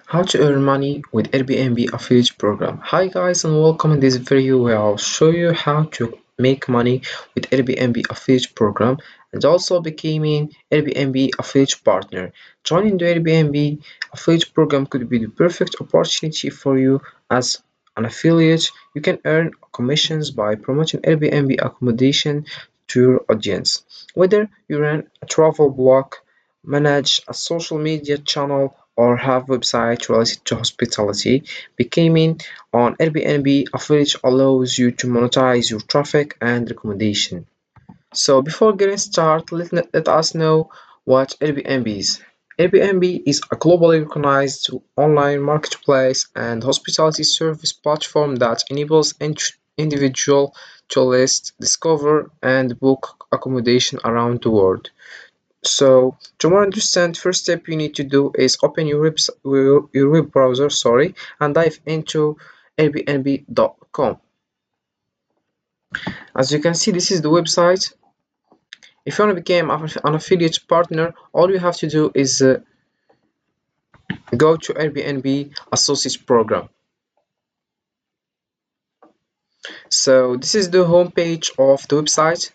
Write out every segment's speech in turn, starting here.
How to earn money with Airbnb affiliate program. Hi guys and welcome. In this video where I'll show you how to make money with Airbnb affiliate program and also becoming Airbnb affiliate partner. Joining the Airbnb affiliate program could be the perfect opportunity for you as an affiliate. You can earn commissions by promoting Airbnb accommodation to your audience. Whether you run a travel blog, manage a social media channel, or have website related to hospitality, becoming on Airbnb affiliate allows you to monetize your traffic and recommendation. So before getting started, let us know what Airbnb is. Airbnb is a globally recognized online marketplace and hospitality service platform that enables individuals to list, discover, and book accommodation around the world. So to more understand, first step you need to do is open your web browser, and dive into Airbnb.com. As you can see, this is the website. If you want to become an affiliate partner, all you have to do is go to Airbnb Associates Program. So this is the homepage of the website.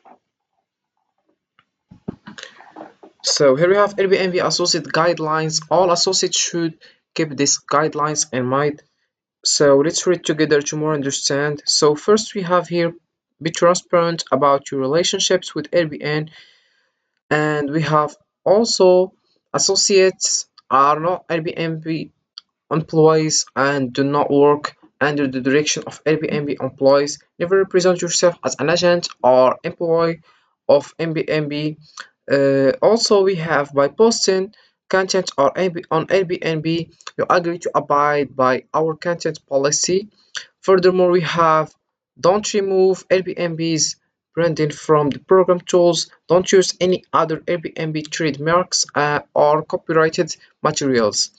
So here we have Airbnb Associate Guidelines. All associates should keep these guidelines in mind. So let's read together to more understand. So first we have here, be transparent about your relationships with Airbnb, and we have also associates are not Airbnb employees and do not work under the direction of Airbnb employees. Never represent yourself as an agent or employee of Airbnb. Also, we have by posting content on Airbnb, you agree to abide by our content policy. Furthermore, we have don't remove Airbnb's branding from the program tools. Don't use any other Airbnb trademarks or copyrighted materials.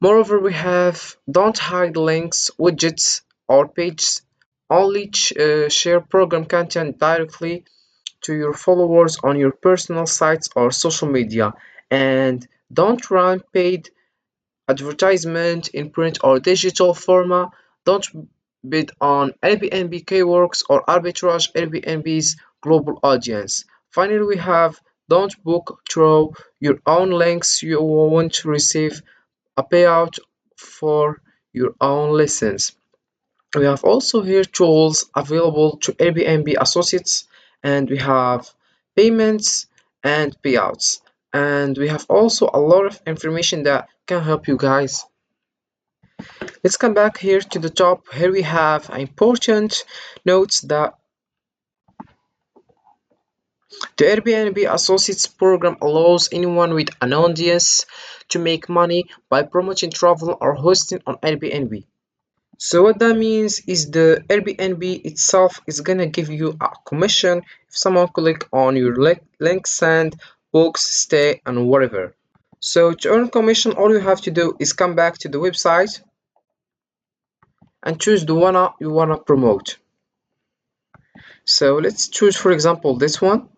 Moreover, we have don't hide links, widgets, or pages. Only share program content directly to your followers on your personal sites or social media. And don't run paid advertisement in print or digital format. Don't bid on Airbnb keywords or arbitrage Airbnb's global audience. Finally, we have don't book through your own links. You want to receive a payout for your own listens. We have also here tools available to Airbnb associates, and we have payments and payouts. And we have also a lot of information that can help you guys. Let's come back here to the top. Here we have important notes that the Airbnb Associates program allows anyone with an audience to make money by promoting travel or hosting on Airbnb. So what that means is the Airbnb itself is gonna give you a commission if someone click on your link, send, books, stay, and whatever. So to earn commission, all you have to do is come back to the website and choose the one you wanna promote. So let's choose, for example, this one.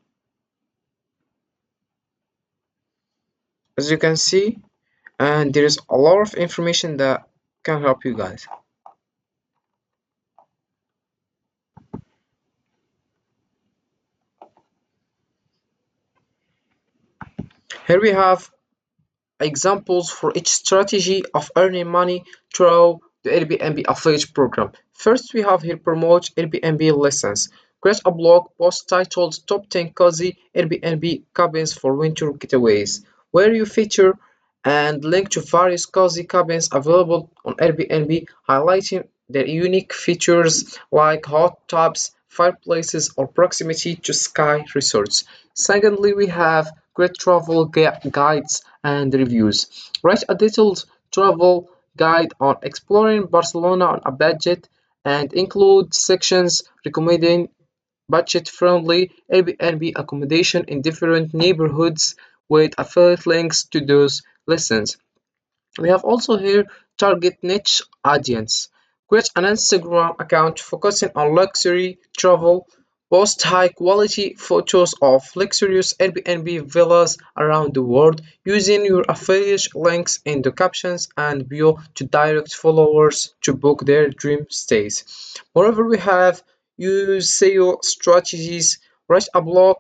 As you can see, and there is a lot of information that can help you guys. Here we have examples for each strategy of earning money through the Airbnb affiliate program. First, we have here promote Airbnb lessons. Create a blog post titled Top 10 Cozy Airbnb Cabins for Winter Getaways, where you feature and link to various cozy cabins available on Airbnb, highlighting their unique features like hot tubs, fireplaces, or proximity to ski resorts. Secondly, we have great travel guides and reviews. Write a detailed travel guide on exploring Barcelona on a budget and include sections recommending budget-friendly Airbnb accommodation in different neighborhoods with affiliate links to those listens. We have also here target niche audience. Create an Instagram account focusing on luxury travel Post high quality photos of luxurious Airbnb villas around the world using your affiliate links in the captions and bio to direct followers to book their dream stays. Moreover, we have use SEO strategies, write a blog.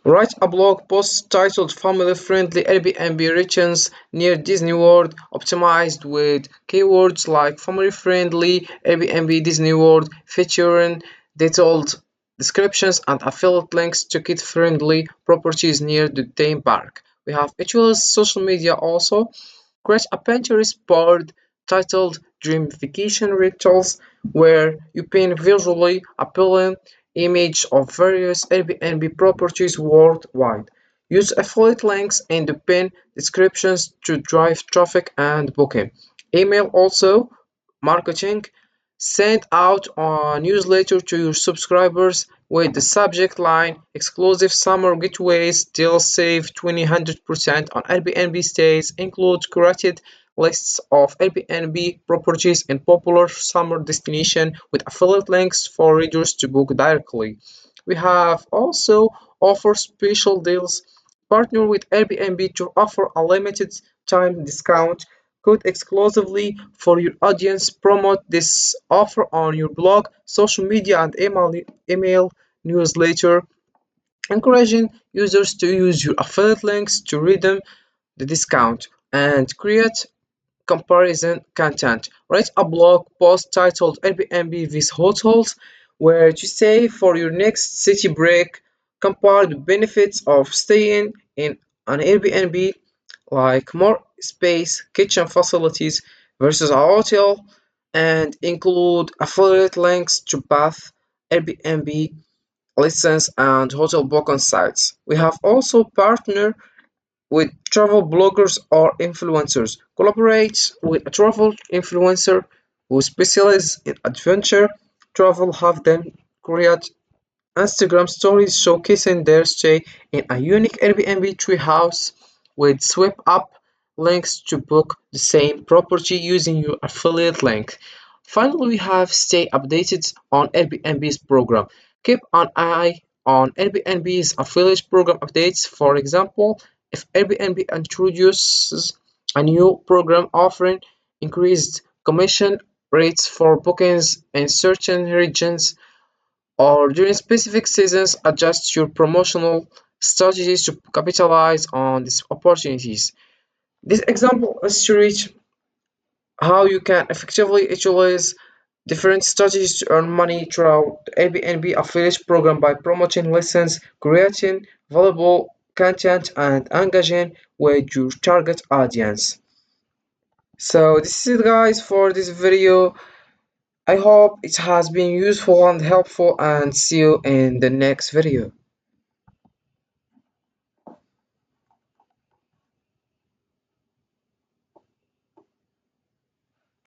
Write a blog post titled Family Friendly Airbnb Regions near Disney World, optimized with keywords like family friendly Airbnb Disney World, featuring detailed descriptions and affiliate links to kid friendly properties near the theme park. We have actual social media also. Create a Pinterest board titled Dream Vacation Rentals where you pin visually appealing images of various Airbnb properties worldwide. Use affiliate links in the pin descriptions to drive traffic and booking. Email also marketing. Send out a newsletter to your subscribers with the subject line exclusive summer getaways deals save 20% on Airbnb stays include curated lists of Airbnb properties in popular summer destination with affiliate links for readers to book directly. We have also offer special deals. Partner with Airbnb to offer a limited time discount code exclusively for your audience. Promote this offer on your blog, social media, and email newsletter, encouraging users to use your affiliate links to redeem the discount and create comparison content. Write a blog post titled Airbnb with hotels where to stay for your next city break. Compare the benefits of staying in an Airbnb like more space, kitchen facilities versus a hotel and include affiliate links to both Airbnb listings and hotel booking sites. We have also partnered with travel bloggers or influencers. Collaborate with a travel influencer who specializes in adventure travel. Have them create Instagram stories showcasing their stay in a unique Airbnb treehouse with swipe up links to book the same property using your affiliate link. Finally, we have stay updated on Airbnb's program. Keep an eye on Airbnb's affiliate program updates. For example, if Airbnb introduces a new program offering increased commission rates for bookings in certain regions, or during specific seasons, adjust your promotional strategies to capitalize on these opportunities. This example illustrates how you can effectively utilize different strategies to earn money through the Airbnb affiliate program by promoting listens, creating valuable content, and engaging with your target audience. So this is it guys for this video. I hope it has been useful and helpful and see you in the next video.